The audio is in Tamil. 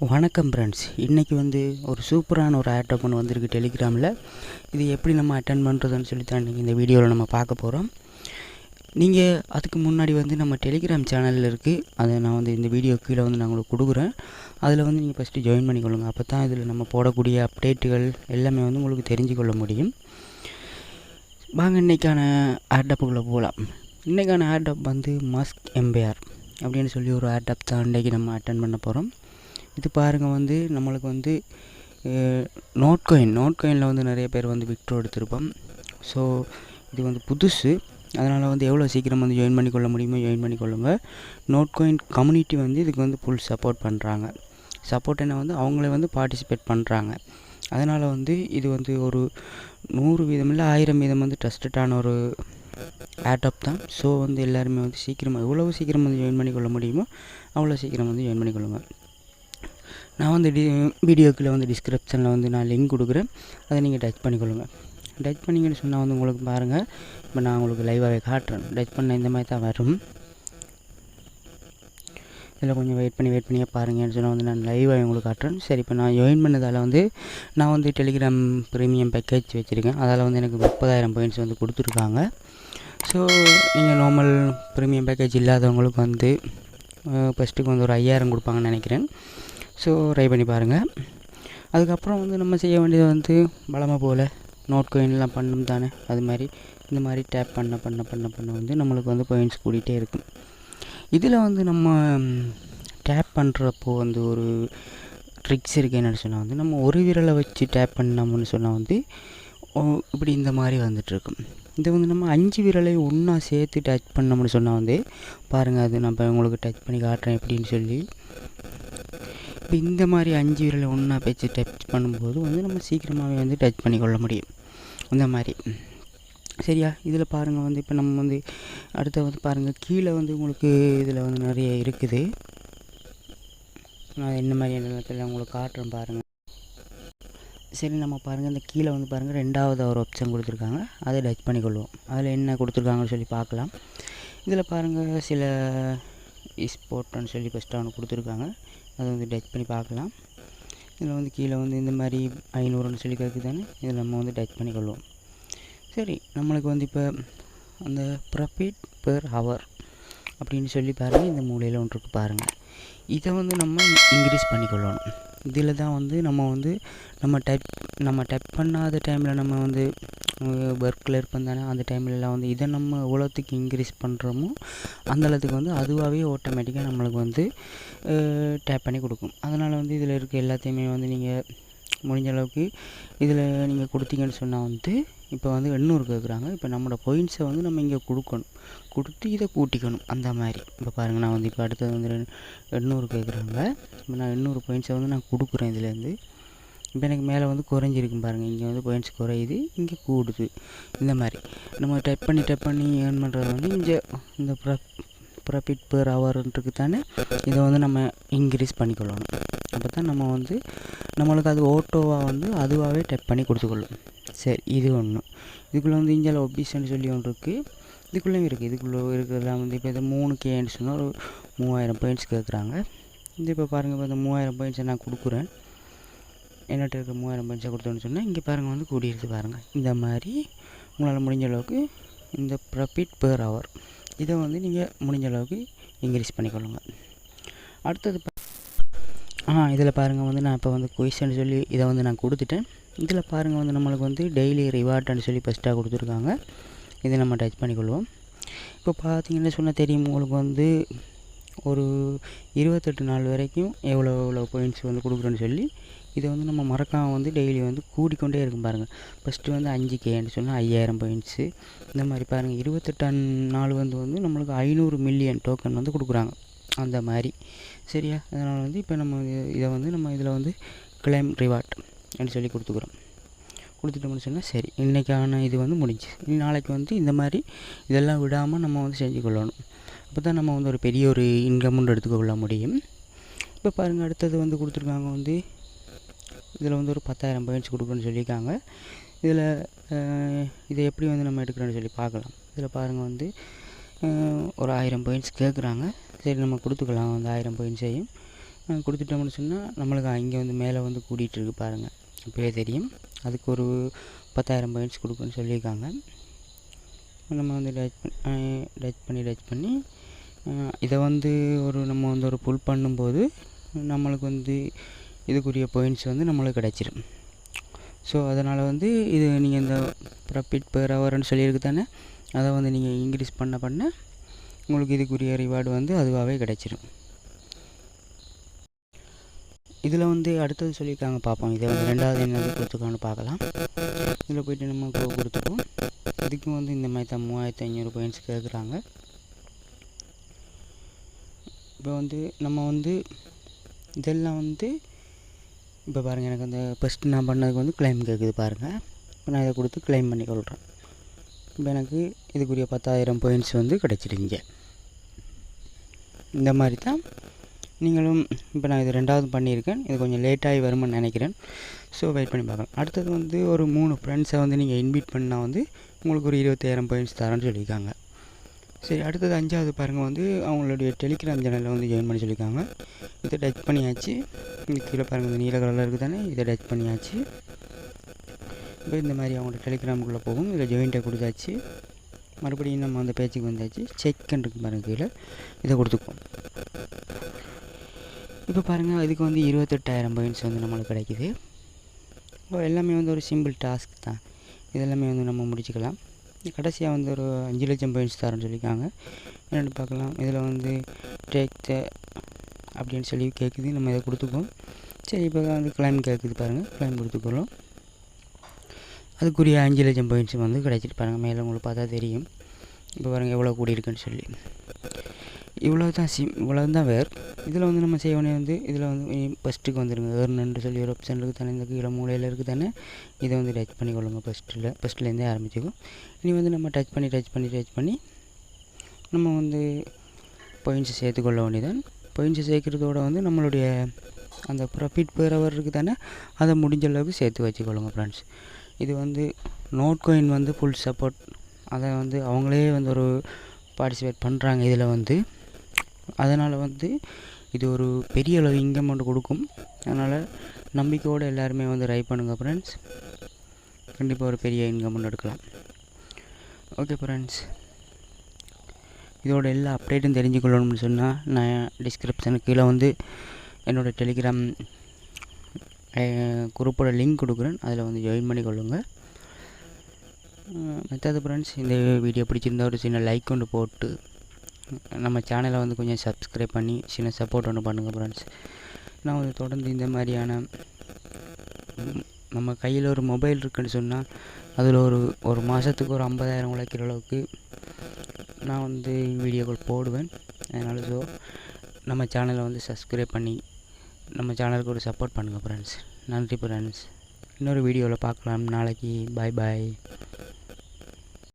வணக்கம் ஃப்ரெண்ட்ஸ். இன்றைக்கி வந்து ஒரு சூப்பரான ஒரு ஆட் ஒன்று வந்திருக்கு டெலிகிராமில். இது எப்படி நம்ம அட்டென்ட் பண்ணுறதுன்னு சொல்லி தான் இன்றைக்கி இந்த வீடியோவில் நம்ம பார்க்க போகிறோம். நீங்கள் அதுக்கு முன்னாடி வந்து நம்ம டெலிகிராம் சேனலில் இருக்குது, அதை நான் வந்து இந்த வீடியோ கீழே வந்து நான் உங்களுக்கு கொடுக்குறேன். அதில் வந்து நீங்கள் ஃபஸ்ட்டு ஜாயின் பண்ணிக்கொள்ளுங்க. அப்போ தான் இதில் நம்ம போடக்கூடிய அப்டேட்டுகள் எல்லாமே வந்து உங்களுக்கு தெரிஞ்சுக்கொள்ள முடியும். வாங்க இன்றைக்கான ஆட்டப்புக்குள்ளே போகலாம். இன்றைக்கான ஆட்டப் வந்து மஸ்க் எம்பையர் அப்படின்னு சொல்லி ஒரு ஆட்டப் தான் இன்றைக்கி நம்ம அட்டென்ட் பண்ண போகிறோம். இது பாருங்கள், வந்து நம்மளுக்கு வந்து நோட் காயினில் வந்து நிறைய பேர் வந்து விட்ரோ எடுத்திருப்போம். ஸோ இது வந்து புதுசு, அதனால் வந்து எவ்வளோ சீக்கிரம் வந்து ஜாயின் பண்ணிக்கொள்ள முடியுமோ ஜாயின் பண்ணிக்கொள்ளுங்க. நோட் காயின் கம்யூனிட்டி வந்து இதுக்கு வந்து ஃபுல் சப்போர்ட் பண்ணுறாங்க. சப்போர்ட் என்ன வந்து அவங்களே வந்து பார்ட்டிசிபேட் பண்ணுறாங்க. அதனால் வந்து இது வந்து ஒரு 100 வீதம் இல்லை 1000 வீதம் வந்து ட்ரஸ்டடான ஒரு ஆட்டப் தான். ஸோ வந்து எல்லாருமே வந்து சீக்கிரமாக எவ்வளோ சீக்கிரம் வந்து ஜாயின் பண்ணிக்கொள்ள முடியுமோ அவ்வளோ சீக்கிரம் வந்து ஜாயின் பண்ணிக்கொள்ளுங்க. நான் வந்து வீடியோக்குள்ளே வந்து டிஸ்கிரிப்ஷனில் வந்து நான் லிங்க் கொடுக்குறேன், அதை நீங்கள் டச் பண்ணிக்கொள்ளுங்க. டச் பண்ணிங்கன்னு சொன்னால் வந்து உங்களுக்கு பாருங்கள், இப்போ நான் உங்களுக்கு லைவாகவே காட்டுறேன். டச் பண்ண இந்த மாதிரி தான் வரும். இதில் கொஞ்சம் வெயிட் பண்ணியே பாருங்கன்னு சொன்னால் வந்து நான் லைவாக உங்களுக்கு காட்டுறேன். சரி, இப்போ நான் ஜாயின் பண்ணதால் வந்து நான் வந்து டெலிகிராம் ப்ரீமியம் பேக்கேஜ் வச்சுருக்கேன். அதால் வந்து எனக்கு 30,000 பாயிண்ட்ஸ் வந்து கொடுத்துருக்காங்க. ஸோ நீங்கள் நார்மல் ப்ரீமியம் பேக்கேஜ் இல்லாதவங்களுக்கு வந்து ஃபஸ்ட்டுக்கு வந்து ஒரு 5000 கொடுப்பாங்கன்னு நினைக்கிறேன். ஸோ ட்ரை பண்ணி பாருங்கள். அதுக்கப்புறம் வந்து நம்ம செய்ய வேண்டியது வந்து வழமை போல் நோட் காயின்லாம் பண்ணணும் தானே, அது மாதிரி இந்த மாதிரி டேப் பண்ண வந்து நம்மளுக்கு வந்து பாயிண்ட்ஸ் கூட்டிகிட்டே இருக்கும். இதில் வந்து நம்ம டேப் பண்ணுறப்போ வந்து ஒரு ட்ரிக்ஸ் இருக்குது. என்னென்னு சொன்னால் வந்து நம்ம ஒரு விரலை வச்சு டேப் பண்ணோம்னு சொன்னால் வந்து இப்படி இந்த மாதிரி வந்துட்டுருக்கும். இது வந்து நம்ம 5 விரலையும் ஒன்றா சேர்த்து டச் பண்ணோம்னு சொன்னால் வந்து பாருங்கள், அது நான் உங்களுக்கு டச் பண்ணி காட்டுறேன் எப்படின்னு சொல்லி. இப்போ இந்த மாதிரி 5 விரலை ஒன்றா வச்சு டச் பண்ணும்போது வந்து நம்ம சீக்கிரமாகவே வந்து டச் பண்ணிக்கொள்ள முடியும் இந்த மாதிரி. சரியா? இதில் பாருங்கள் வந்து இப்போ நம்ம வந்து அடுத்த வந்து பாருங்கள், கீழே வந்து உங்களுக்கு இதில் வந்து நிறைய இருக்குது. நான் என்ன மாதிரி இடத்துல உங்களுக்கு காட்டுறேன் பாருங்கள். சரி, நம்ம பாருங்கள் இந்த கீழே வந்து பாருங்கள், 2வது ஒரு ஆப்ஷன் கொடுத்துருக்காங்க, அதை டச் பண்ணிக்கொள்வோம். அதில் என்ன கொடுத்துருக்காங்கன்னு சொல்லி பார்க்கலாம். இதில் பாருங்கள், சில ஸ்போர்ட்னு சொல்லி ஃபஸ்ட்டு அவனுக்கு கொடுத்துருக்காங்க, அதை வந்து டச் பண்ணி பார்க்கலாம். இதில் வந்து கீழே வந்து இந்த மாதிரி 500ன்னு சொல்லி கேட்குது தானே, இதில் நம்ம வந்து டச் பண்ணிக்கொள்வோம். சரி, நம்மளுக்கு வந்து இப்போ அந்த ப்ராஃபிட் பெர் ஹவர் அப்படின்னு சொல்லி பாருங்கள், இந்த மூலையில் ஒன்று இருக்குது பாருங்கள். இதை வந்து நம்ம இன்க்ரீஸ் பண்ணிக்கொள்ளணும். இதில் தான் வந்து நம்ம டைப் பண்ணாத டைமில் நம்ம வந்து ஒர்க்கில் இருப்போம் தானே, அந்த டைம்லலாம் வந்து இதை நம்ம எவ்வளோத்துக்கு இன்க்ரீஸ் பண்ணுறோமோ அந்தளவுக்கு வந்து அதுவாகவே ஆட்டோமேட்டிக்காக நம்மளுக்கு வந்து டேப் பண்ணி கொடுக்கும். அதனால் வந்து இதில் இருக்க எல்லாத்தையுமே வந்து நீங்கள் முடிஞ்ச அளவுக்கு இதில் நீங்கள் கொடுத்தீங்கன்னு சொன்னால் வந்து இப்போ வந்து 800 கேட்குறாங்க. இப்போ நம்மளோட பாயிண்ட்ஸை வந்து நம்ம இங்கே கொடுத்து இதை கூட்டிக்கணும் அந்த மாதிரி. இப்போ பாருங்கள், நான் வந்து இப்போ அடுத்தது வந்து 800 கேட்குறாங்க. இப்போ நான் 800 பாயிண்ட்ஸை வந்து நான் கொடுக்குறேன் இதிலேருந்து. இப்போ எனக்கு மேலே வந்து குறைஞ்சிருக்கும் பாருங்கள், இங்கே வந்து பாயிண்ட்ஸ் குறையுது, இங்கே கூடுது. இந்த மாதிரி நம்ம டைப் பண்ணி ஏர்ன் பண்ணுறது வந்து இங்கே இந்த ப்ராஃபிட் பெர் ஹவர்ன்றது தானே, இதை வந்து நம்ம இன்க்ரீஸ் பண்ணிக்கொள்ளணும். அப்போ தான் நம்ம வந்து நம்மளுக்கு அது ஓட்டோவாக வந்து அதுவாகவே டைப் பண்ணி கொடுத்துக்கொள்ளும். சரி, இது ஒன்று. இதுக்குள்ளே வந்து இந்தியாவில் ஒபிஷன்னு சொல்லி ஒன்று இருக்குது, இதுக்குள்ளேயும் இருக்குது. இதுக்குள்ளே இருக்கிறதெல்லாம் வந்து இப்போ இது 3Kன்னு சொன்னால் ஒரு 3000 பாயிண்ட்ஸ் கேட்குறாங்க. இது இப்போ பாருங்கள், இப்போ இந்த 3000 பாயிண்ட்ஸை நான் கொடுக்குறேன். என்னட்ட இருக்க 3000 பாயிண்ட்ஸை கொடுத்தோன்னு சொன்னால் இங்கே பாருங்கள் வந்து கூடியிருது பாருங்கள். இந்த மாதிரி உங்களால் முடிஞ்ச அளவுக்கு இந்த ப்ராஃபிட் பெர் ஹவர் இதை வந்து நீங்கள் முடிஞ்ச அளவுக்கு இன்க்ரீஸ் பண்ணிக்கொள்ளுங்க. அடுத்தது இதில் பாருங்கள் வந்து நான் இப்போ வந்து குயிஸ்ன்னு சொல்லி இதை வந்து நான் கொடுத்துட்டேன். இதில் பாருங்கள் வந்து நம்மளுக்கு வந்து டெய்லி ரிவார்டுன்னு சொல்லி ஃபஸ்ட்டாக கொடுத்துருக்காங்க. இதை நம்ம டச் பண்ணிக்கொள்வோம். இப்போ பார்த்தீங்கன்னா சொன்னால் தெரியும் உங்களுக்கு வந்து ஒரு 28 நாள் வரைக்கும் எவ்வளோ பாயிண்ட்ஸ் வந்து கொடுக்குறேன்னு சொல்லி இதை வந்து நம்ம மறக்காமல் வந்து டெய்லி வந்து கூடிக்கொண்டே இருக்கும் பாருங்கள். ஃபஸ்ட்டு வந்து 5Kன்னு சொன்னால் 5000 பாயிண்ட்ஸு. இந்த மாதிரி பாருங்கள், 28 நாள் வந்து நம்மளுக்கு 500 மில்லியன் டோக்கன் வந்து கொடுக்குறாங்க அந்த மாதிரி. சரியா? அதனால் வந்து இப்போ நம்ம இதை வந்து நம்ம இதில் வந்து கிளைம் ரிவார்ட் அப்படின்னு சொல்லி கொடுத்துட்டோம்னு சொன்னால் சரி, இன்றைக்கான இது வந்து முடிஞ்சு. நாளைக்கு வந்து இந்த மாதிரி இதெல்லாம் விடாமல் நம்ம வந்து செஞ்சு கொள்ளணும். அப்போ தான் நம்ம வந்து ஒரு பெரிய ஒரு இன்கம்னு எடுத்துக்கொள்ள முடியும். இப்போ பாருங்கள், அடுத்தது வந்து கொடுத்துருக்காங்க வந்து இதில் வந்து ஒரு 10,000 பாயிண்ட்ஸ் கொடுக்குறேன்னு சொல்லியிருக்காங்க. இதில் இதை எப்படி வந்து நம்ம எடுக்கிறோன்னு சொல்லி பார்க்கலாம். இதில் பாருங்கள் வந்து ஒரு 1000 பாயிண்ட்ஸ் கேட்குறாங்க. சரி, நம்ம கொடுத்துக்கலாம் அந்த 1000 பாயிண்ட்ஸையும். கொடுத்துட்டோம்னு சொன்னால் நம்மளுக்கு இங்கே வந்து மேலே வந்து கூட்டிகிட்டு இருக்கு பாருங்கள், இப்போயே தெரியும். அதுக்கு ஒரு 10,000 பாயிண்ட்ஸ் கொடுக்குன்னு சொல்லியிருக்காங்க. நம்ம வந்து டச் பண்ணி இதை வந்து நம்ம வந்து ஒரு புல் பண்ணும்போது நம்மளுக்கு வந்து இதுக்குரிய பாயிண்ட்ஸ் வந்து நம்மளுக்கு கிடச்சிரும். ஸோ அதனால் வந்து இது நீங்கள் இந்த ப்ராஃபிட் பெர் ஹவர்னு சொல்லியிருக்கு தானே, அதை வந்து நீங்கள் இன்க்ரீஸ் பண்ண உங்களுக்கு இதுக்குரிய ரிவார்டு வந்து அதுவாகவே கிடச்சிரும். இதில் வந்து அடுத்தது சொல்லியிருக்காங்க, பார்ப்போம். இதை வந்து 2வது என்னது கொடுத்துருக்கான்னு பார்க்கலாம். இதில் போய்ட்டு நம்ம கொடுத்துப்போம். இதுக்கும் வந்து இந்த மாதிரி தான் 3500 பாயிண்ட்ஸ் கேட்குறாங்க. இப்போ வந்து நம்ம வந்து இதெல்லாம் வந்து இப்போ பாருங்கள், எனக்கு அந்த ஃபஸ்ட்டு நான் பண்ணதுக்கு வந்து கிளைம் கேட்குது பாருங்கள். இப்போ நான் இதை கொடுத்து கிளைம் பண்ணி கொள்கிறேன். இப்போ எனக்கு இதுக்குரிய 10,000 பாயிண்ட்ஸ் வந்து கிடச்சிருங்க. இந்த மாதிரி தான் நீங்களும். இப்போ நான் இது 2வது பண்ணியிருக்கேன். இது கொஞ்சம் லேட்டாகி வரும்னு நினைக்கிறேன். ஸோ வெயிட் பண்ணி பார்க்கலாம். அடுத்தது வந்து ஒரு 3 ஃப்ரெண்ட்ஸை வந்து நீங்கள் இன்வைட் பண்ணால் வந்து உங்களுக்கு ஒரு 25,000 பாயிண்ட்ஸ் தரேன்னு சொல்லியிருக்காங்க. சரி, அடுத்தது 5வது பாருங்கள், வந்து அவங்களுடைய டெலிகிராம் சேனலில் வந்து ஜாயின் பண்ணி சொல்லியிருக்காங்க. இதை டச் பண்ணியாச்சு. இங்கே கீழே பாருங்கள், இந்த நீல கலரில் இருக்குது தானே, இதை டச் பண்ணியாச்சு. இப்போ இந்த மாதிரி அவங்களோட டெலிகிராமுக்குள்ளே போகும். இதில் ஜாயின்ட்டை கொடுத்தாச்சு. மறுபடியும் நம்ம அந்த பேஜுக்கு வந்தாச்சு. செக்ன்னு இருக்குது பாருங்கள், கீழே இதை கொடுத்துக்குவோம். இப்போ பாருங்கள், இதுக்கு வந்து 28,000 பாயிண்ட்ஸ் வந்து நம்மளுக்கு கிடைக்கிது. இப்போ எல்லாமே வந்து ஒரு சிம்பிள் டாஸ்க் தான். இதெல்லாமே வந்து நம்ம முடிச்சுக்கலாம். கடைசியாக வந்து ஒரு 5 லட்சம் பாயிண்ட்ஸ் தரேன்னு சொல்லியிருக்காங்க. என்னென்னு பார்க்கலாம். இதில் வந்து டேக் த அப்படின்னு சொல்லி கேட்குது. நம்ம இதை கொடுத்துக்குவோம். சரி, இப்போ வந்து கிளைம் கேட்குது பாருங்கள், கிளைம் கொடுத்துக்கிறோம். அதுக்குரிய 5 லட்சம் பாயிண்ட்ஸ் வந்து கிடைச்சிட்டு பாருங்கள். மேலே உங்களுக்கு பார்த்தா தெரியும். இப்போ பாருங்கள் எவ்வளோ கூடியிருக்குன்னு சொல்லி. இவ்வளோ தான் வேறு. இதில் வந்து நம்ம செய்ய வேண்டிய வந்து இதில் வந்து ஃபஸ்ட்டுக்கு வந்துடுங்க. ஏர்னு சொல்லி ஒரு ஆப்ஷன் இருக்குது தானே, இந்த கீழே மூலையில் இருக்குது தானே, இதை வந்து டச் பண்ணி கொள்ளுங்க. ஃபஸ்ட்லேருந்தே ஆரம்பிச்சிக்கும். இனி வந்து நம்ம டச் பண்ணி நம்ம வந்து பாயிண்ட்ஸை சேர்த்துக்கொள்ள வேண்டியதான். பாயிண்ட்ஸை சேர்க்குறதோட வந்து நம்மளுடைய அந்த ப்ராஃபிட் பெர் ஹவர் இருக்குது தானே, அதை முடிஞ்ச அளவுக்கு சேர்த்து வச்சுக்கொள்ளுங்க ஃப்ரெண்ட்ஸ். இது வந்து நோட் காயின் வந்து ஃபுல் சப்போர்ட். அதை வந்து அவங்களே வந்து ஒரு பார்ட்டிசிபேட் பண்ணுறாங்க இதில் வந்து. அதனால் வந்து இது ஒரு பெரிய அளவு இன்கம் ஒன்று கொடுக்கும். அதனால் நம்பிக்கையோடு எல்லாருமே வந்து ட்ரை பண்ணுங்கள் ஃப்ரெண்ட்ஸ். கண்டிப்பாக ஒரு பெரிய இன்கம் ஒன்று எடுக்கலாம். ஓகே ஃப்ரெண்ட்ஸ், இதோட எல்லா அப்டேட்டும் தெரிஞ்சுக்கொள்ளணும்னு சொன்னால் நான் டிஸ்கிரிப்ஷனுக்கு கீழே வந்து என்னோடய டெலிகிராம் குரூப்போட லிங்க் கொடுக்குறேன். அதில் வந்து ஜாயின் பண்ணி கொள்ளுங்கள். மற்றது ஃப்ரெண்ட்ஸ், இந்த வீடியோ பிடிச்சிருந்தா ஒரு சின்ன லைக் ஒன்று போட்டு நம்ம சேனலை வந்து கொஞ்சம் சப்ஸ்கிரைப் பண்ணி சின்ன சப்போர்ட் ஒன்று பண்ணுங்கள் ஃப்ரெண்ட்ஸ். நான் வந்து தொடர்ந்து இந்த மாதிரியான நம்ம கையில் ஒரு மொபைல் இருக்குன்னு சொன்னால் அதில் ஒரு மாதத்துக்கு ஒரு 50,000 உழைக்கிற அளவுக்கு நான் வந்து வீடியோக்கள் போடுவேன். அதனால் ஸோ நம்ம சேனலை வந்து சப்ஸ்கிரைப் பண்ணி நம்ம சேனலுக்கு ஒரு சப்போர்ட் பண்ணுங்கள் ஃப்ரெண்ட்ஸ். நன்றி ஃப்ரெண்ட்ஸ். இன்னொரு வீடியோவில் பார்க்கலாம் நாளைக்கு. பாய்.